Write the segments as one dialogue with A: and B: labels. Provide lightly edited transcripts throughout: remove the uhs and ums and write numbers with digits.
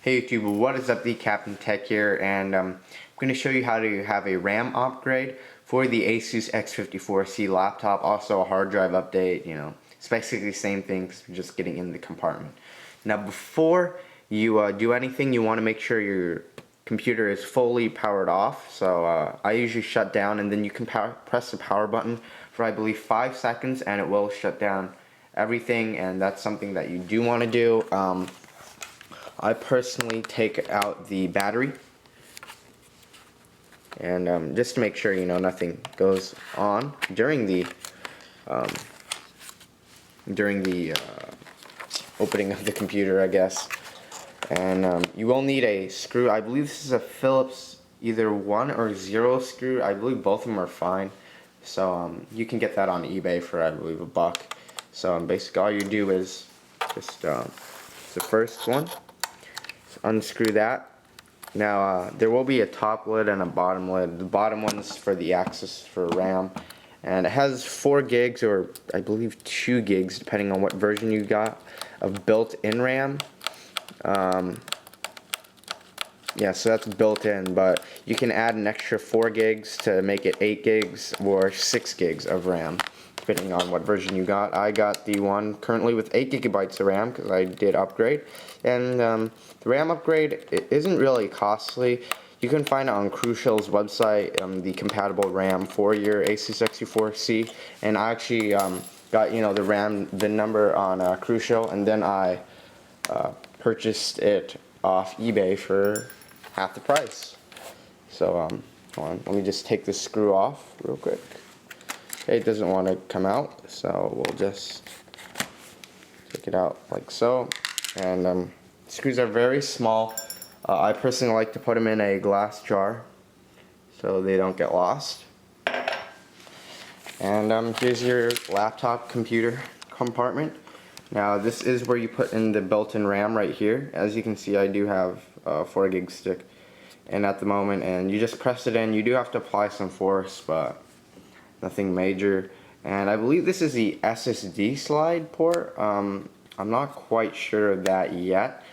A: Hey YouTube, what is up? The Captain Tech here, and I'm going to show you how to have a RAM upgrade for the Asus X54C laptop. Also a hard drive update. It's basically the same thing, just getting in the compartment. Now before you do anything, you want to make sure your computer is fully powered off. So I usually shut down, and then you can press the power button for I believe 5 seconds and it will shut down everything, and that's something that you do want to do. I personally take out the battery, and just to make sure nothing goes on during the opening of the computer, I guess. And you will need a screw. I believe this is a Phillips either 1 or 0 screw. I believe both of them are fine. So you can get that on eBay for I believe $1. So basically all you do is just the first one. Unscrew that. Now there will be a top lid and a bottom lid. The bottom one is for the access for RAM, and it has 4 gigs or I believe 2 gigs depending on what version you got of built-in RAM. Yeah, so that's built in, but you can add an extra 4 gigs to make it 8 gigs or 6 gigs of RAM depending on what version you got. I got the one currently with 8 gigabytes of RAM because I did upgrade, and the RAM upgrade isn't really costly. You can find it on Crucial's website, the compatible RAM for your Asus X54C, and I actually got the RAM VIN number on Crucial, and then I purchased it off eBay for half the price. So hold on, let me just take this screw off real quick. Okay, it doesn't want to come out, so we'll just take it out like so. And screws are very small. I personally like to put them in a glass jar so they don't get lost. And here's your laptop computer compartment. Now this is where you put in the built-in RAM right here. As you can see, I do have a 4 gig stick in at the moment, and you just press it in. You do have to apply some force, but nothing major. And I believe this is the SSD slide port. I'm not quite sure of that yet.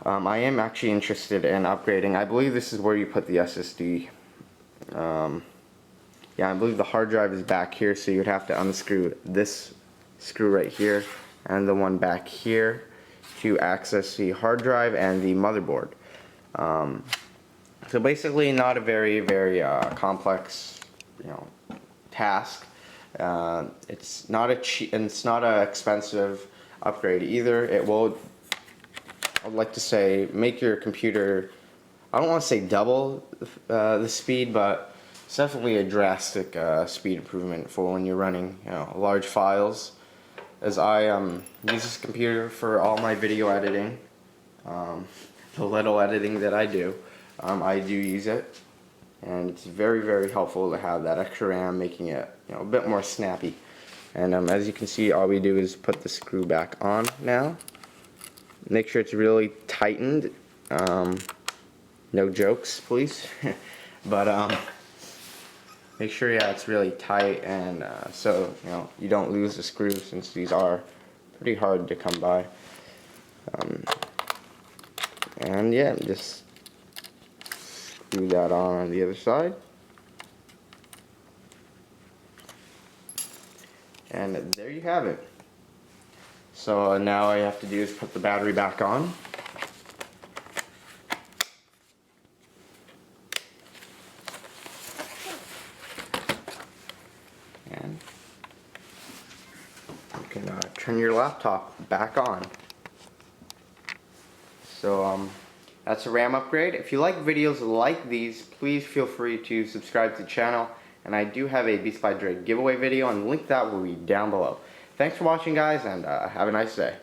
A: I am actually interested in upgrading. I believe this is where you put the SSD. Yeah, I believe the hard drive is back here, so you'd have to unscrew this screw right here and the one back here to access the hard drive and the motherboard. So basically not a very complex task. It's not a cheap, and it's not an expensive upgrade either. It will, I'd like to say, make your computer, I don't want to say double the speed, but it's definitely a drastic speed improvement for when you're running large files. As I use this computer for all my video editing, the little editing that I do use it, and it's very helpful to have that extra RAM, making it a bit more snappy. And as you can see, all we do is put the screw back on now. Make sure it's really tightened. No jokes, please. But make sure it's really tight, and so you don't lose the screw, since these are pretty hard to come by. And yeah, just screw that on the other side. And there you have it. So now all you have to do is put the battery back on. And you can turn your laptop back on. So that's a RAM upgrade. If you like videos like these, please feel free to subscribe to the channel. And I do have a Beats by Dre giveaway video, and the link to that will be down below. Thanks for watching, guys, and have a nice day.